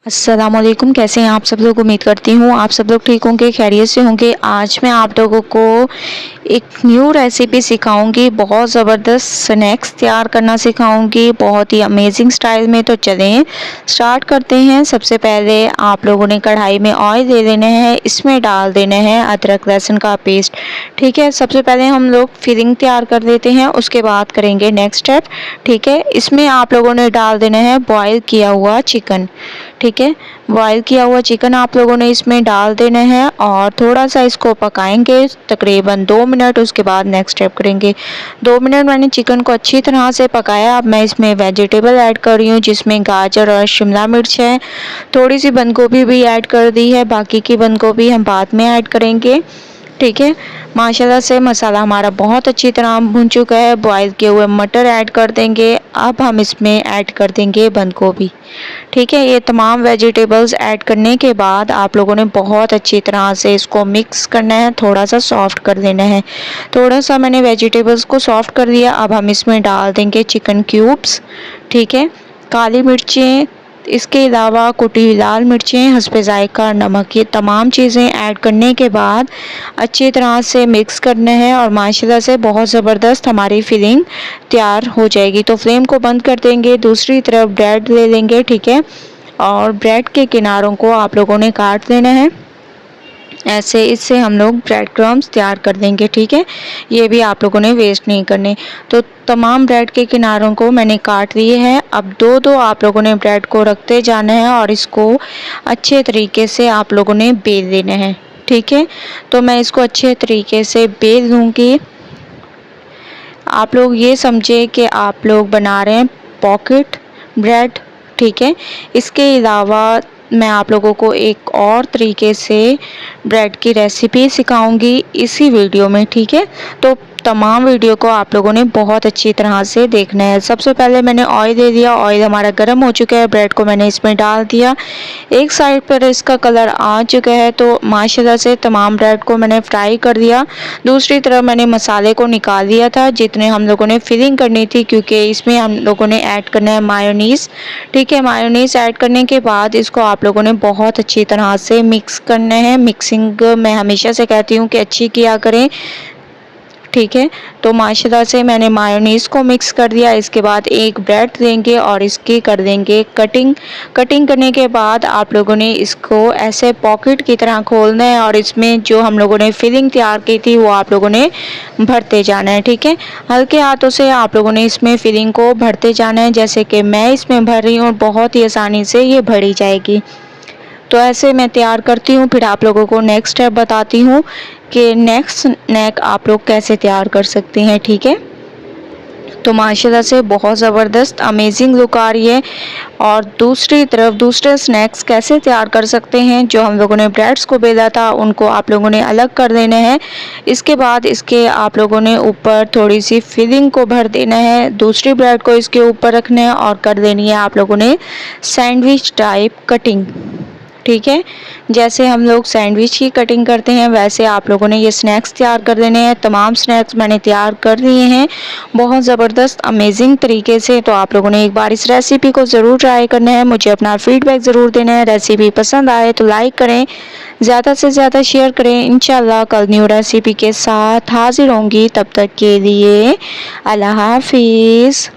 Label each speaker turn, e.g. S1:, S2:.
S1: अस्सलामुअलैकुम, कैसे हैं आप सब लोग। उम्मीद करती हूँ आप सब लोग ठीक होंगे, खैरियत से होंगे। आज मैं आप लोगों को एक न्यू रेसिपी सिखाऊंगी, बहुत ज़बरदस्त स्नैक्स तैयार करना सिखाऊंगी, बहुत ही अमेजिंग स्टाइल में। तो चलें स्टार्ट करते हैं। सबसे पहले आप लोगों ने कढ़ाई में ऑयल ले लेना है, इसमें डाल देना है अदरक लहसुन का पेस्ट। ठीक है, सबसे पहले हम लोग फिलिंग तैयार कर लेते हैं, उसके बाद करेंगे नेक्स्ट स्टेप। ठीक है, इसमें आप लोगों ने डाल देना है बॉयल किया हुआ चिकन। ठीक है, बॉयल किया हुआ चिकन आप लोगों ने इसमें डाल देना है और थोड़ा सा इसको पकाएंगे तकरीबन 2 मिनट। उसके बाद नेक्स्ट स्टेप करेंगे। 2 मिनट मैंने चिकन को अच्छी तरह से पकाया। अब मैं इसमें वेजिटेबल ऐड कर रही हूँ, जिसमें गाजर और शिमला मिर्च है, थोड़ी सी बंद गोभी भी ऐड कर दी है, बाकी की बंद गोभी हम बाद में ऐड करेंगे। ठीक है, माशाल्लाह से मसाला हमारा बहुत अच्छी तरह भुन चुका है। बॉयल किए हुए मटर ऐड कर देंगे। अब हम इसमें ऐड कर देंगे बंद गोभी। ठीक है, ये तमाम वेजिटेबल्स ऐड करने के बाद आप लोगों ने बहुत अच्छी तरह से इसको मिक्स करना है, थोड़ा सा सॉफ्ट कर देना है। थोड़ा सा मैंने वेजिटेबल्स को सॉफ्ट कर दिया। अब हम इसमें डाल देंगे चिकन क्यूब्स। ठीक है, काली मिर्चें, इसके अलावा कुटी हुई लाल मिर्चें, हस्बे जायका नमक, ये तमाम चीज़ें ऐड करने के बाद अच्छी तरह से मिक्स करना है और माशाल्लाह से बहुत ज़बरदस्त हमारी फिलिंग तैयार हो जाएगी। तो फ्लेम को बंद कर देंगे। दूसरी तरफ ब्रेड ले लेंगे। ठीक है, और ब्रेड के किनारों को आप लोगों ने काट लेना है ऐसे, इससे हम लोग ब्रेड क्रम्स तैयार कर देंगे। ठीक है, ये भी आप लोगों ने वेस्ट नहीं करने। तो तमाम ब्रेड के किनारों को मैंने काट लिए हैं। अब दो दो आप लोगों ने ब्रेड को रखते जाना है और इसको अच्छे तरीके से आप लोगों ने बेल लेना है। ठीक है, तो मैं इसको अच्छे तरीके से बेल लूँगी। आप लोग ये समझे कि आप लोग बना रहे हैं पॉकेट ब्रेड। ठीक है, इसके अलावा मैं आप लोगों को एक और तरीके से ब्रेड की रेसिपी सिखाऊंगी इसी वीडियो में। ठीक है, तो तमाम वीडियो को आप लोगों ने बहुत अच्छी तरह से देखना है। सबसे पहले मैंने ऑयल ले लिया, ऑयल हमारा गर्म हो चुका है, ब्रेड को मैंने इसमें डाल दिया। एक साइड पर इसका कलर आ चुका है, तो माशाल्लाह से तमाम ब्रेड को मैंने फ्राई कर दिया। दूसरी तरफ मैंने मसाले को निकाल लिया था जितने हम लोगों ने फिलिंग करनी थी, क्योंकि इसमें हम लोगों ने ऐड करना है मायोनीज़। ठीक है, मायोनीज़ ऐड करने के बाद इसको आप लोगों ने बहुत अच्छी तरह से मिक्स करना है। मिक्सिंग मैं हमेशा से कहती हूँ कि अच्छी किया करें। ठीक है, तो माशाल्लाह से मैंने मायोनीज़ को मिक्स कर दिया। इसके बाद एक ब्रेड लेंगे और इसकी कर देंगे कटिंग। कटिंग करने के बाद आप लोगों ने इसको ऐसे पॉकेट की तरह खोलना है और इसमें जो हम लोगों ने फिलिंग तैयार की थी वो आप लोगों ने भरते जाना है। ठीक है, हल्के हाथों से आप लोगों ने इसमें फिलिंग को भरते जाना है, जैसे कि मैं इसमें भर रही हूँ। बहुत ही आसानी से ये भरी जाएगी। तो ऐसे मैं तैयार करती हूँ, फिर आप लोगों को नेक्स्ट स्टेप बताती हूँ कि नेक्स्ट स्नैक आप लोग कैसे तैयार कर सकते हैं। ठीक है, तो माशाल्लाह से बहुत ज़बरदस्त अमेजिंग लुक आ रही है। और दूसरी तरफ दूसरे स्नैक्स कैसे तैयार कर सकते हैं, जो हम लोगों ने ब्रेड्स को बेला था उनको आप लोगों ने अलग कर देना है। इसके बाद इसके आप लोगों ने ऊपर थोड़ी सी फिलिंग को भर देना है, दूसरी ब्रेड को इसके ऊपर रखना है और कर देनी है आप लोगों ने सैंडविच टाइप कटिंग। ठीक है, जैसे हम लोग सैंडविच की कटिंग करते हैं वैसे आप लोगों ने ये स्नैक्स तैयार कर देने हैं। तमाम स्नैक्स मैंने तैयार कर लिए हैं बहुत ज़बरदस्त अमेजिंग तरीके से। तो आप लोगों ने एक बार इस रेसिपी को ज़रूर ट्राई करना है, मुझे अपना फीडबैक ज़रूर देना है। रेसिपी पसंद आए तो लाइक करें, ज़्यादा से ज़्यादा शेयर करें। इंशाल्लाह कल न्यू रेसिपी के साथ हाजिर होंगी, तब तक के लिए अल्लाह हाफिज़।